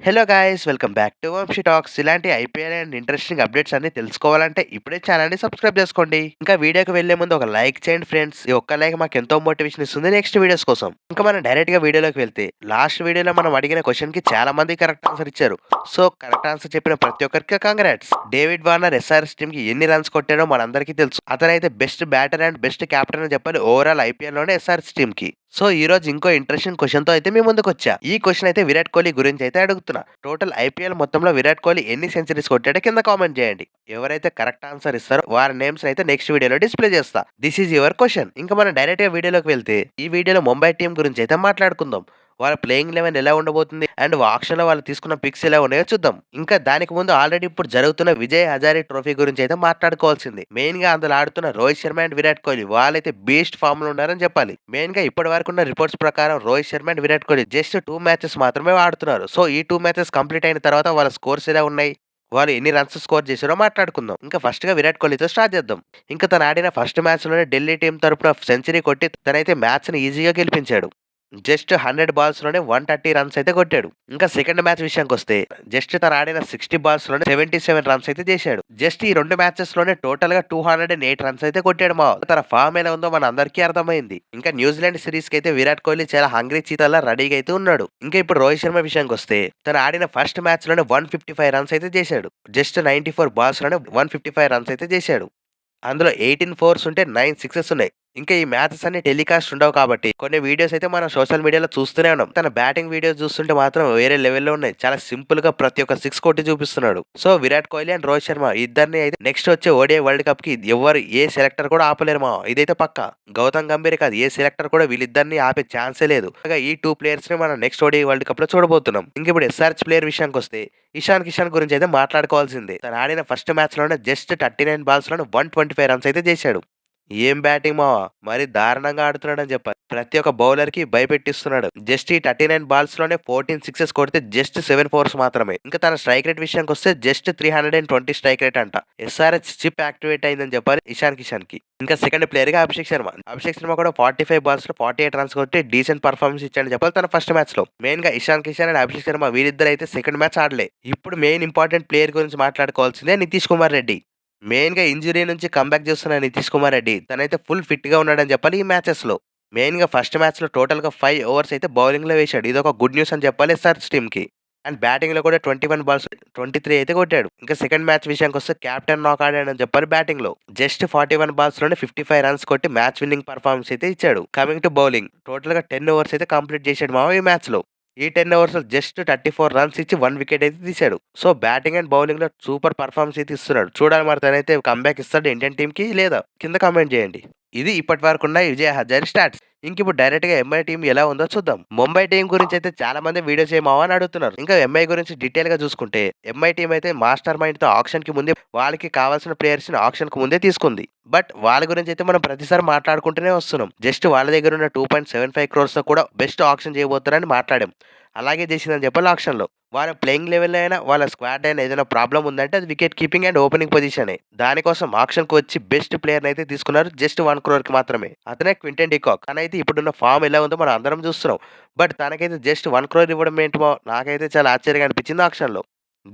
Hello guys, welcome back to Vamshi talks. ఇలాంటి IPL and interesting updates అన్ని తెలుసుకోవాలంటే ఇప్పుడే ఛానల్ని సబ్స్క్రైబ్ చేసుకోండి. ఇంకా వీడియోకి వెళ్లే ముందు ఒక లైక్ చేయండి ఫ్రెండ్స్. ఈ ఒక్క లైక్ మాకు ఎంతో మోటివేషన్ ఇస్తుంది నెక్స్ట్ వీడియోస్ కోసం. ఇంకా మనం డైరెక్ట్ గా వీడియోలోకి వెళ్తే, లాస్ట్ వీడియోలో మనం అడిగిన క్వశ్చన్ కి చాలా మంది కరెక్ట్ ఆన్సర్ ఇచ్చారు. సో కరెక్ట్ ఆన్సర్ చెప్పిన ప్రతి ఒక్కరికి congrats. David Warner SRS team కి ఎన్ని రన్స్ కొట్టాడో మనందరికీ తెలుసు. అతనైతే best batter and best captain అని చెప్పాలి ఓవరాల్ ఐపీఎల్ లోనే ఎస్ఆర్ఎస్ టీమ్ కి. సో ఈ రోజు ఇంకో ఇంట్రెస్టింగ్ క్వశ్చన్ తో అయితే మీ ముందుకు వచ్చా. ఈ క్వశ్చన్ అయితే విరాట్ కోహ్లీ గురించి అయితే అడుగుతున్నా. టోటల్ ఐపీఎల్ మొత్తంలో విరాట్ కోహ్లీ ఎన్ని సెంచరీస్ కొట్టాడో కింద కామెంట్ చేయండి. ఎవరైతే కరెక్ట్ ఆన్సర్ ఇస్తారో వారి నేమ్స్ అయితే నెక్స్ట్ వీడియోలో డిస్ప్లే చేస్తా. This is your question. ఇంకా మనం డైరెక్ట్ గా వీడియోలోకి వెళ్తే, ఈ వీడియోలో ముంబై టీం గురించి అయితే మాట్లాడుకుందాం. వాళ్ళ ప్లేయింగ్ లెవెన్ ఎలా ఉండబోతుంది అండ్ ఆక్షన్ లో వాళ్ళు తీసుకున్న పిక్స్ ఎలా ఉన్నాయో చూద్దాం. ఇంకా దానికి ముందు ఆల్రెడీ ఇప్పుడు జరుగుతున్న విజయ్ హజారీ ట్రోఫీ గురించి అయితే మాట్లాడుకోవాల్సింది. మెయిన్ గా అందులో ఆడుతున్న రోహిత్ శర్మ అండ్ విరాట్ కోహ్లీ వాళ్ళైతే బీస్ట్ ఫామ్ లో ఉన్నారని చెప్పాలి. మెయిన్ గా ఇప్పటి వరకు ఉన్న రిపోర్ట్స్ ప్రకారం Rohit Sharma and Virat Kohli just 2 matches మాత్రమే ఆడుతున్నారు. సో ఈ 2 మ్యాచెస్ కంప్లీట్ అయిన తర్వాత వాళ్ళ స్కోర్స్ ఎలా ఉన్నాయి, వాళ్ళు ఎన్ని రన్స్ స్కోర్ చేశారో మాట్లాడుకుందాం. ఇంకా ఫస్ట్ గా విరాట్ కోహ్లీతో స్టార్ట్ చేద్దాం. ఇంకా తను ఆడిన ఫస్ట్ మ్యాచ్ లోనే ఢిల్లీ టీం తరపున సెంచరీ కొట్టి తనైతే మ్యాచ్ ని ఈజీగా గెలిపించాడు. జస్ట్ 100 బాల్స్ లోనే 130 రన్స్ అయితే కొట్టాడు. ఇంకా సెకండ్ మ్యాచ్ విషయానికి వస్తే, జస్ట్ తను ఆడిన 60 బాల్స్ లోనే 77 రన్స్ అయితే చేశాడు. జస్ట్ ఈ 2 మ్యాచెస్ లోనే టోటల్ గా 208 రన్స్ అయితే కొట్టాడు. తన ఫామ్ ఎలా ఉందో మన అందరికీ అర్థమైంది. ఇంకా న్యూజిలాండ్ సిరీస్ కి అయితే విరాట్ కోహ్లీ చాలా హంగ్రీ చీతాలా రెడీగా అయితే ఉన్నాడు. ఇంకా ఇప్పుడు రోహిత్ శర్మ విషయానికి వస్తే, తను ఆడిన ఫస్ట్ మ్యాచ్ లోనే 155 రన్స్ అయితే చేశాడు. జస్ట్ 94 బాల్స్ లోనే 155 రన్స్ అయితే చేశాడు. అందులో 18 ఫోర్స్ ఉంటే 9 సిక్సెస్ ఉన్నాయి. ఇంకా ఈ మ్యాచెస్ అన్ని టెలికాస్ట్ ఉండవు కాబట్టి కొన్ని వీడియోస్ అయితే మనం సోషల్ మీడియాలో చూస్తూనే ఉన్నాం. తన బ్యాటింగ్ వీడియోస్ చూస్తుంటే మాత్రం వేరే లెవెల్లో ఉన్నాయి. చాలా సింపుల్ గా ప్రతి ఒక్క 6 కొట్టి చూపిస్తున్నాడు. సో విరాట్ కోహ్లీ అండ్ రోహిత్ శర్మ ఇద్దరిని అయితే నెక్స్ట్ వచ్చే ఓడిఐ వరల్డ్ కప్ కి ఎవరు ఏ సెలెక్టర్ కూడా ఆపలేరు ఇదైతే పక్క. గౌతమ్ గంభీర్ కాదు, ఏ సెలెక్టర్ కూడా వీళ్ళిద్దరిని ఆపే ఛాన్సే లేదు. ఈ 2 ప్లేయర్స్ ని మనం నెక్స్ట్ ఓడిఐ వరల్డ్ కప్ లో చూడబోతున్నాం. ఇంక ఇప్పుడు ఎస్ఆర్హెచ్ ప్లేయర్ విషయానికి వస్తే, ఇషాన్ కిషాన్ గురించి అయితే మాట్లాడుకోవాల్సిందే. తను ఆడిన ఫస్ట్ మ్యాచ్ లోనే జస్ట్ 39 బాల్స్ లోనే 125 రన్స్ అయితే చేశాడు. ఏం బ్యాటింగ్ మరి దారుణంగా ఆడుతున్నాడని చెప్పాలి. ప్రతి ఒక్క బౌలర్ కి భయపెట్టిస్తున్నాడు. జస్ట్ ఈ 39 బాల్స్ లోనే 14 సిక్సెస్ కొడితే జస్ట్ 7 ఫోర్స్ మాత్రమే. ఇంకా తన స్ట్రైక్ రేట్ విషయానికి వస్తే జస్ట్ 320 స్ట్రైక్ రేట్ అంట. ఎస్ఆర్హెచ్ చిప్ యాక్టివేట్ అయిందని చెప్పాలి ఇషాన్ కిషాన్ కి. ఇంకా సెకండ్ ప్లేయర్ గా అభిషేక్ శర్మ కూడా 45 బాల్స్ లో 48 రన్స్ కొట్టి డీసెంట్ పర్ఫార్మెన్స్ ఇచ్చాడని చెప్పాలి తన ఫస్ట్ మ్యాచ్ లో. మెయిన్ గా ఇషాన్ కిషాన్ అండ్ అభిషేక్ శర్మ వీరిద్దరు అయితే సెకండ్ మ్యాచ్ ఆడలే. ఇప్పుడు మెయిన్ ఇంపార్టెంట్ ప్లేయర్ గురించి మాట్లాడుకోవాల్సిందే నితీష్ కుమార్ రెడ్డి. మెయిన్ గా ఇంజురీ నుంచి కంబ్యాక్ చేస్తున్న నితీష్ కుమార్ రెడ్డి తనైతే ఫుల్ ఫిట్ గా ఉన్నాడని చెప్పాలి ఈ మ్యాచెస్ లో. మెయిన్ గా ఫస్ట్ మ్యాచ్ లో టోటల్ గా 5 ఓవర్స్ అయితే బౌలింగ్ లో వేశాడు. ఇది ఒక గుడ్ న్యూస్ అని చెప్పాలి ఎస్ఆర్హెచ్ టీమ్ కి. అండ్ బ్యాటింగ్ లో కూడా 21 బాల్స్ 23 అయితే కొట్టాడు. ఇంకా సెకండ్ మ్యాచ్ విషయానికి వస్తే కెప్టెన్ నాక్ ఆడాడని చెప్పాలి బ్యాటింగ్ లో. జస్ట్ 41 బాల్స్ లోనే 55 రన్స్ కొట్టి మ్యాచ్ విన్నింగ్ పర్ఫార్మెన్స్ అయితే ఇచ్చాడు. కమింగ్ టు బౌలింగ్, టోటల్ గా 10 ఓవర్స్ అయితే కంప్లీట్ చేశాడు ఈ మ్యాచ్ లో. ఈ 10 ఓవర్స్ లో జస్ట్ 34 రన్స్ ఇచ్చి 1 వికెట్ అయితే తీశాడు. సో బ్యాటింగ్ అండ్ బౌలింగ్ లో సూపర్ పర్ఫార్మెన్స్ అయితే ఇస్తున్నాడు. చూడాలి మరి తనైతే కంబ్యాక్ ఇస్తాడు ఇండియన్ టీమ్ కి లేదా, కింద కామెంట్ చేయండి. ఇది ఇప్పటి వరకు ఉన్న విజయ్ హజారీ స్టాట్స్. ఇంక ఇప్పుడు డైరెక్ట్ గా ఎంఐ టీం ఎలా ఉందో చూద్దాం. ముంబై టీం గురించి అయితే చాలా మంది వీడియోస్ ఏమావా అని అడుగుతున్నారు. ఇంకా ఎంఐ గురించి డీటెయిల్ గా చూసుకుంటే, ఎంఐ టీం అయితే మాస్టర్ మైండ్ తో ఆప్షన్ కి ముందే వాళ్ళకి కావాల్సిన ప్లేయర్స్ ని ఆప్షన్ కు ముందే తీసుకుంది. బట్ వాళ్ళ గురించి అయితే మనం ప్రతిసారి మాట్లాడుకుంటూనే వస్తున్నాం. జస్ట్ వాళ్ళ దగ్గర ఉన్న 2.75 క్రోర్స్ తో కూడా బెస్ట్ ఆప్షన్ చేయబోతున్నారని మాట్లాడాం. అలాగే చేసిందని చెప్పాలి ఆప్షన్ లో. వాళ్ళ ప్లేయింగ్ లెవెల్ అయినా వాళ్ళ స్క్వాడ్ అయినా ఏదైనా ప్రాబ్లం ఉందంటే అది wicket keeping and opening position. దానికోసం ఆప్షన్ కు వచ్చి బెస్ట్ ప్లేయర్ అయితే తీసుకున్నారు జస్ట్ 1 crore కి మాత్రమే. అతనే క్వింటన్ డికాక్. తనైతే ఇప్పుడున్న ఫామ్ ఎలా ఉందో మనం అందరం చూస్తున్నాం. బట్ తనకైతే జస్ట్ 1 crore ఇవ్వడం ఏంటో నాకైతే చాలా ఆశ్చర్యంగా అనిపించింది ఆప్షన్ లో.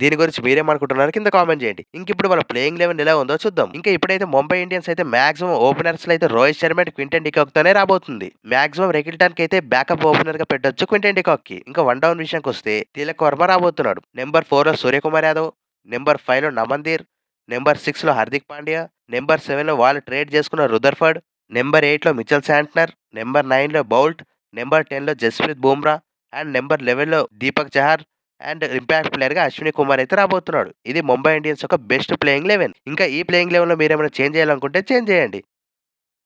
దీని గురించి మీరేమనుకుంటున్నారు కింద కామెంట్ చేయండి. ఇంక ఇప్పుడు వాళ్ళ ప్లేయింగ్ లెవెల్ ఎలా ఉందో చూద్దాం. ఇంకా ఇప్పుడైతే ముంబై ఇండియన్స్ అయితే మాక్సిమం ఓపెనర్స్ లో అయితే Rohit Sharma and Quinton de Kock తోనే రాబోతుంది. మాక్సిమం రెకిల్టన్ కి అయితే బ్యాకప్ ఓపెనర్ గా పెట్టొచ్చు క్వింటన్ డికాక్ కి. ఇంకా 1 డౌన్ విషయానికి వస్తే తిలక్ వర్మ రాబోతున్నాడు. నెంబర్ 4 లో సూర్యకుమార్ యాదవ్, నెంబర్ 5 లో నమందీర్, నెంబర్ 6 లో హార్దిక్ పాండ్యా, నెంబర్ 7 లో వాళ్ళు ట్రేడ్ చేసుకున్న రుదర్ఫర్డ్, నెంబర్ 8 లో మిచెల్ శాంట్నర్, నెంబర్ 9 లో బౌల్ట్, నెంబర్ 10 లో జస్ప్రీత్ బుమ్రా అండ్ నెంబర్ 11 లో Deepak Chahar and impact player గా అశ్విని కుమార్ అయితే రాబోతున్నాడు. ఇది ముంబై ఇండియన్స్ యొక్క బెస్ట్ ప్లేయింగ్ లెవెన్. ఇంకా ఈ ప్లేయింగ్ లెవెన్ లో మీరు ఏమైనా చేంజ్ చేయాలనుకుంటే చేంజ్ చేయండి.